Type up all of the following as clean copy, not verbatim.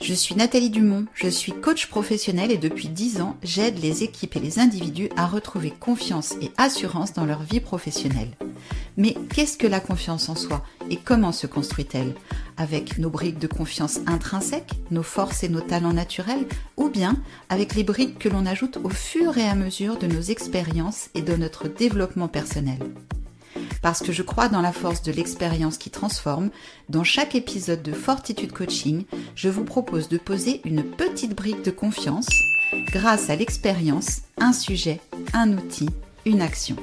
Je suis Nathalie Dumont, je suis coach professionnelle et depuis 10 ans, j'aide les équipes et les individus à retrouver confiance et assurance dans leur vie professionnelle. Mais qu'est-ce que la confiance en soi et comment se construit-elle? Avec nos briques de confiance intrinsèques, nos forces et nos talents naturels, ou bien avec les briques que l'on ajoute au fur et à mesure de nos expériences et de notre développement personnel? Parce que je crois dans la force de l'expérience qui transforme, dans chaque épisode de Fortitude Coaching, je vous propose de poser une petite brique de confiance grâce à l'expérience, un sujet, un outil, une action.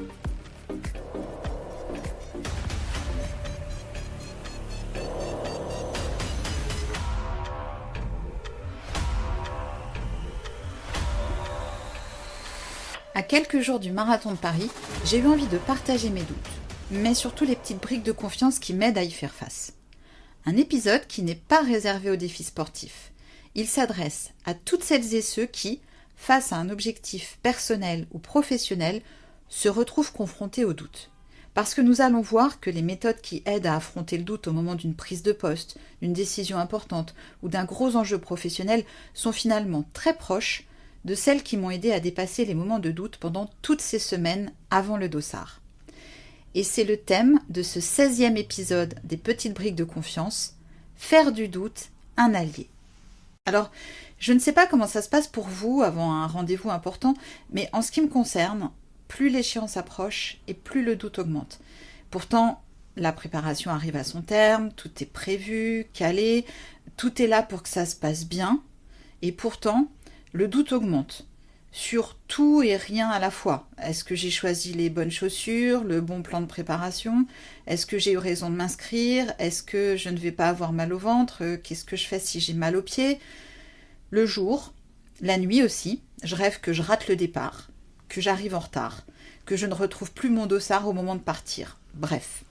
À quelques jours du marathon de Paris, j'ai eu envie de partager mes doutes, mais surtout les petites briques de confiance qui m'aident à y faire face. Un épisode qui n'est pas réservé aux défis sportifs. Il s'adresse à toutes celles et ceux qui, face à un objectif personnel ou professionnel, se retrouvent confrontés au doute. Parce que nous allons voir que les méthodes qui aident à affronter le doute au moment d'une prise de poste, d'une décision importante ou d'un gros enjeu professionnel sont finalement très proches de celles qui m'ont aidé à dépasser les moments de doute pendant toutes ces semaines avant le dossard. Et c'est le thème de ce 16e épisode des Petites Briques de Confiance, faire du doute un allié. Alors, je ne sais pas comment ça se passe pour vous avant un rendez-vous important, mais en ce qui me concerne, plus l'échéance approche et plus le doute augmente. Pourtant, la préparation arrive à son terme, tout est prévu, calé, tout est là pour que ça se passe bien, et pourtant, le doute augmente. Sur tout et rien à la fois. Est-ce que j'ai choisi les bonnes chaussures, le bon plan de préparation? Est-ce que j'ai eu raison de m'inscrire? Est-ce que je ne vais pas avoir mal au ventre? Qu'est-ce que je fais si j'ai mal aux pieds? Le jour, la nuit aussi, je rêve que je rate le départ, que j'arrive en retard, que je ne retrouve plus mon dossard au moment de partir. Bref.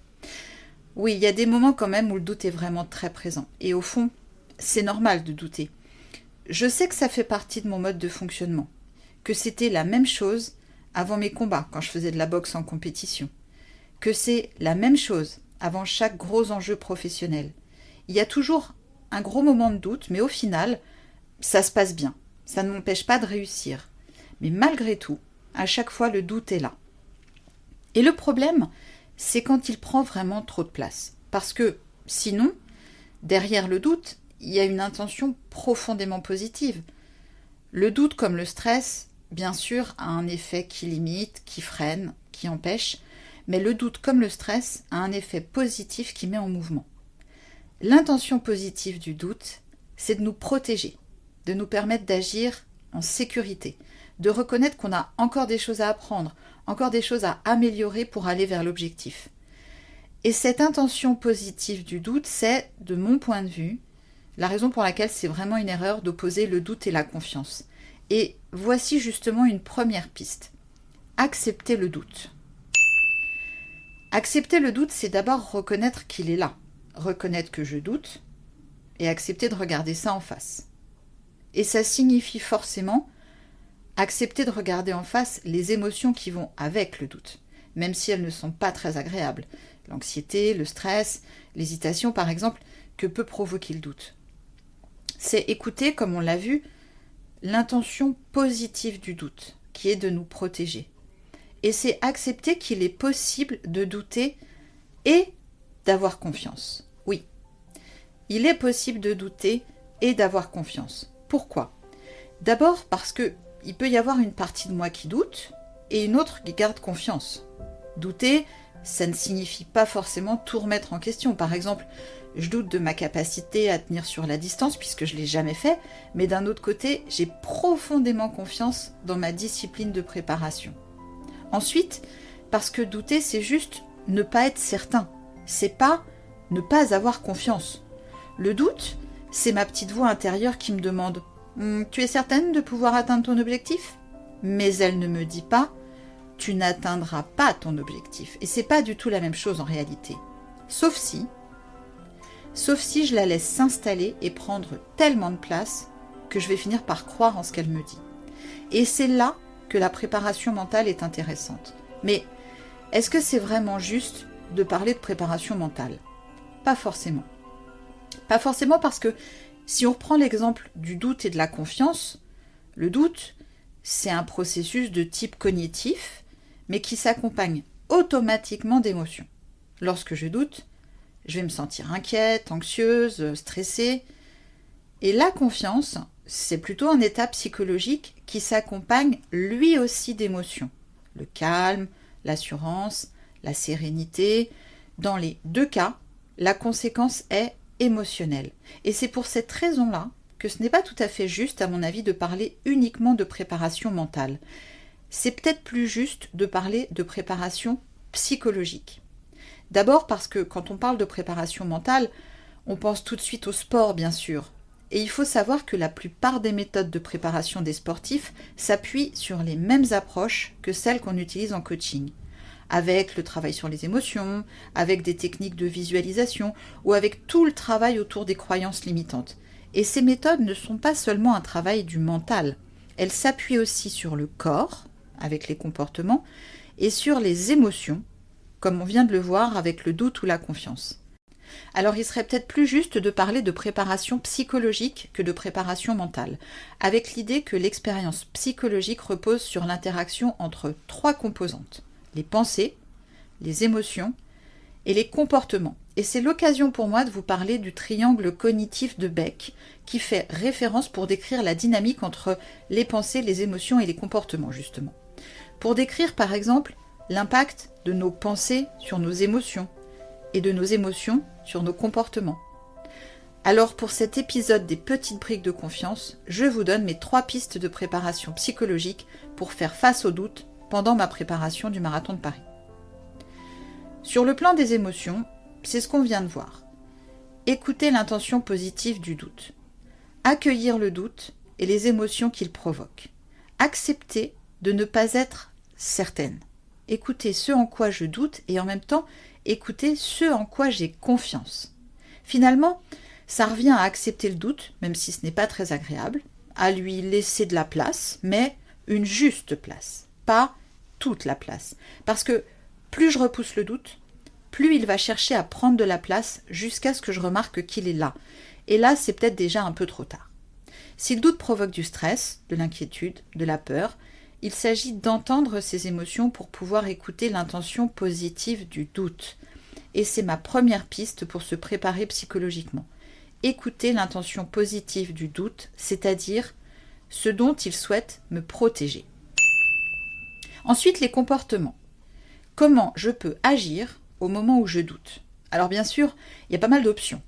Oui, il y a des moments quand même où le doute est vraiment très présent. Et au fond, c'est normal de douter. Je sais que ça fait partie de mon mode de fonctionnement. Que c'était la même chose avant mes combats, quand je faisais de la boxe en compétition. Que c'est la même chose avant chaque gros enjeu professionnel. Il y a toujours un gros moment de doute, mais au final, ça se passe bien. Ça ne m'empêche pas de réussir. Mais malgré tout, à chaque fois, le doute est là. Et le problème, c'est quand il prend vraiment trop de place. Parce que, sinon, derrière le doute, il y a une intention profondément positive. Le doute, comme le stress, bien sûr, a un effet qui limite, qui freine, qui empêche, mais le doute, comme le stress, a un effet positif qui met en mouvement. L'intention positive du doute, c'est de nous protéger, de nous permettre d'agir en sécurité, de reconnaître qu'on a encore des choses à apprendre, encore des choses à améliorer pour aller vers l'objectif. Et cette intention positive du doute, c'est, de mon point de vue, la raison pour laquelle c'est vraiment une erreur d'opposer le doute et la confiance. Et voici justement une première piste. Accepter le doute. Accepter le doute, c'est d'abord reconnaître qu'il est là. Reconnaître que je doute et accepter de regarder ça en face. Et ça signifie forcément accepter de regarder en face les émotions qui vont avec le doute, même si elles ne sont pas très agréables. L'anxiété, le stress, l'hésitation par exemple, que peut provoquer le doute. C'est écouter, comme on l'a vu, l'intention positive du doute, qui est de nous protéger. Et c'est accepter qu'il est possible de douter et d'avoir confiance. Oui, il est possible de douter et d'avoir confiance. Pourquoi? D'abord parce qu'il peut y avoir une partie de moi qui doute et une autre qui garde confiance. Douter, ça ne signifie pas forcément tout remettre en question. Par exemple, je doute de ma capacité à tenir sur la distance puisque je ne l'ai jamais fait, mais d'un autre côté, j'ai profondément confiance dans ma discipline de préparation. Ensuite, parce que douter, c'est juste ne pas être certain. C'est pas ne pas avoir confiance. Le doute, c'est ma petite voix intérieure qui me demande « Tu es certaine de pouvoir atteindre ton objectif ?» Mais elle ne me dit pas « Tu n'atteindras pas ton objectif ». Et c'est pas du tout la même chose en réalité. Sauf si je la laisse s'installer et prendre tellement de place que je vais finir par croire en ce qu'elle me dit. Et c'est là que la préparation mentale est intéressante. Mais est-ce que c'est vraiment juste de parler de préparation mentale? Pas forcément. Pas forcément parce que Si on reprend l'exemple du doute et de la confiance, le doute, c'est un processus de type cognitif, mais qui s'accompagne automatiquement d'émotions. Lorsque je doute, je vais me sentir inquiète, anxieuse, stressée. Et la confiance, c'est plutôt un état psychologique qui s'accompagne lui aussi d'émotions. Le calme, l'assurance, la sérénité. Dans les deux cas, la conséquence est émotionnelle. Et c'est pour cette raison-là que ce n'est pas tout à fait juste, à mon avis, de parler uniquement de préparation mentale. C'est peut-être plus juste de parler de préparation psychologique. D'abord parce que quand on parle de préparation mentale, on pense tout de suite au sport, bien sûr. Et il faut savoir que la plupart des méthodes de préparation des sportifs s'appuient sur les mêmes approches que celles qu'on utilise en coaching, avec le travail sur les émotions, avec des techniques de visualisation ou avec tout le travail autour des croyances limitantes. Et ces méthodes ne sont pas seulement un travail du mental, elles s'appuient aussi sur le corps, avec les comportements, et sur les émotions, comme on vient de le voir avec le doute ou la confiance. Alors il serait peut-être plus juste de parler de préparation psychologique que de préparation mentale, avec l'idée que l'expérience psychologique repose sur l'interaction entre trois composantes, les pensées, les émotions et les comportements. Et c'est l'occasion pour moi de vous parler du triangle cognitif de Beck, qui fait référence pour décrire la dynamique entre les pensées, les émotions et les comportements, justement. Pour décrire par exemple l'impact de nos pensées sur nos émotions et de nos émotions sur nos comportements. Alors pour cet épisode des petites briques de confiance, je vous donne mes 3 pistes de préparation psychologique pour faire face aux doutes pendant ma préparation du marathon de Paris. Sur le plan des émotions, c'est ce qu'on vient de voir. Écouter l'intention positive du doute. Accueillir le doute et les émotions qu'il provoque. Accepter de ne pas être certaine. Écouter ce en quoi je doute et en même temps écouter ce en quoi j'ai confiance. Finalement, ça revient à accepter le doute, même si ce n'est pas très agréable, à lui laisser de la place, mais une juste place, pas toute la place. Parce que plus je repousse le doute, plus il va chercher à prendre de la place jusqu'à ce que je remarque qu'il est là. Et là, c'est peut-être déjà un peu trop tard. Si le doute provoque du stress, de l'inquiétude, de la peur, il s'agit d'entendre ces émotions pour pouvoir écouter l'intention positive du doute. Et c'est ma première piste pour se préparer psychologiquement. Écouter l'intention positive du doute, c'est-à-dire ce dont il souhaite me protéger. Ensuite, les comportements. Comment je peux agir au moment où je doute? Alors bien sûr, il y a pas mal d'options.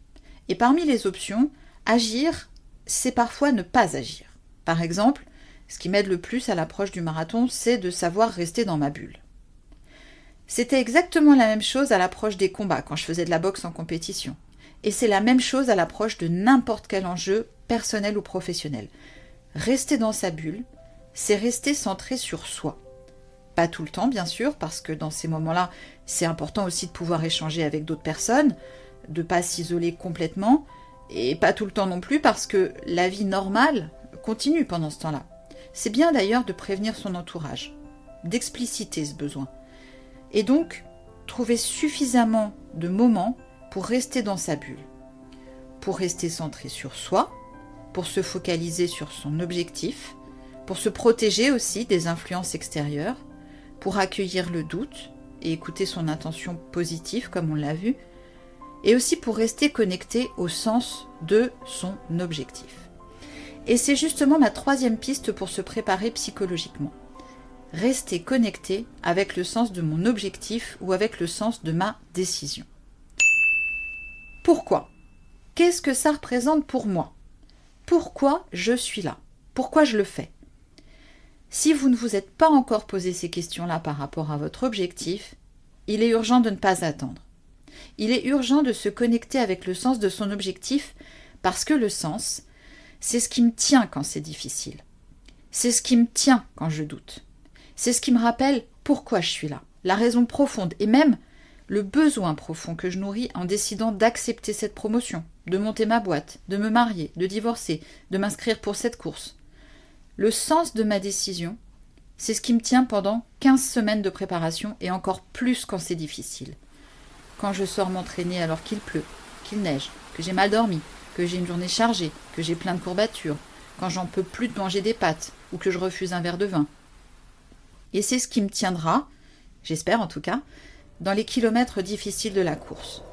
Et parmi les options, agir, c'est parfois ne pas agir. Par exemple, ce qui m'aide le plus à l'approche du marathon, c'est de savoir rester dans ma bulle. C'était exactement la même chose à l'approche des combats, quand je faisais de la boxe en compétition. Et c'est la même chose à l'approche de n'importe quel enjeu, personnel ou professionnel. Rester dans sa bulle, c'est rester centré sur soi. Pas tout le temps, bien sûr, parce que dans ces moments-là, c'est important aussi de pouvoir échanger avec d'autres personnes, de ne pas s'isoler complètement, et pas tout le temps non plus, parce que la vie normale continue pendant ce temps-là. C'est bien d'ailleurs de prévenir son entourage, d'expliciter ce besoin. Et donc, trouver suffisamment de moments pour rester dans sa bulle, pour rester centré sur soi, pour se focaliser sur son objectif, pour se protéger aussi des influences extérieures, pour accueillir le doute et écouter son intention positive, comme on l'a vu, et aussi pour rester connecté au sens de son objectif. Et c'est justement ma 3e piste pour se préparer psychologiquement. Rester connecté avec le sens de mon objectif ou avec le sens de ma décision. Pourquoi? Qu'est-ce que ça représente pour moi? Pourquoi je suis là? Pourquoi je le fais? Si vous ne vous êtes pas encore posé ces questions-là par rapport à votre objectif, il est urgent de ne pas attendre. Il est urgent de se connecter avec le sens de son objectif parce que le sens, c'est ce qui me tient quand c'est difficile. C'est ce qui me tient quand je doute. C'est ce qui me rappelle pourquoi je suis là, la raison profonde et même le besoin profond que je nourris en décidant d'accepter cette promotion, de monter ma boîte, de me marier, de divorcer, de m'inscrire pour cette course. Le sens de ma décision, c'est ce qui me tient pendant 15 semaines de préparation et encore plus quand c'est difficile. Quand je sors m'entraîner alors qu'il pleut, qu'il neige, que j'ai mal dormi, que j'ai une journée chargée, que j'ai plein de courbatures, quand j'en peux plus de manger des pâtes ou que je refuse un verre de vin. Et c'est ce qui me tiendra, j'espère en tout cas, dans les kilomètres difficiles de la course.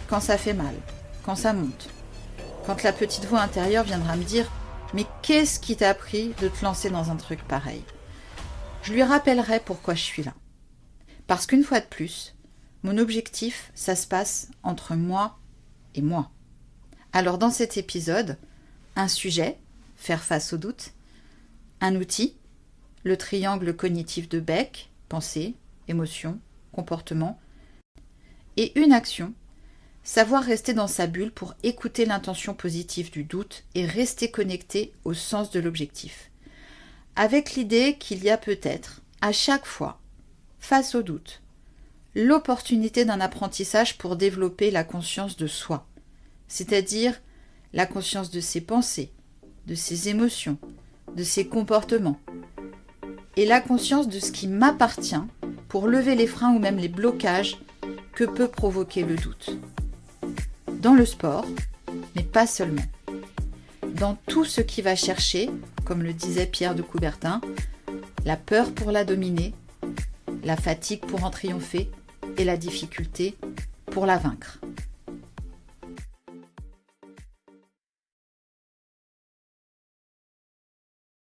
Quand ça fait mal, quand ça monte, quand la petite voix intérieure viendra me dire « Mais qu'est-ce qui t'a pris de te lancer dans un truc pareil ?» Je lui rappellerai pourquoi je suis là. Parce qu'une fois de plus, mon objectif, ça se passe entre moi et moi. Alors dans cet épisode, un sujet, faire face au doute, un outil, le triangle cognitif de Beck, pensée, émotion, comportement, et une action, savoir rester dans sa bulle pour écouter l'intention positive du doute et rester connecté au sens de l'objectif. Avec l'idée qu'il y a peut-être, à chaque fois, face au doute, l'opportunité d'un apprentissage pour développer la conscience de soi, c'est-à-dire la conscience de ses pensées, de ses émotions, de ses comportements, et la conscience de ce qui m'appartient pour lever les freins ou même les blocages que peut provoquer le doute. Dans le sport, mais pas seulement. Dans tout ce qui va chercher, comme le disait Pierre de Coubertin, la peur pour la dominer, la fatigue pour en triompher et la difficulté pour la vaincre.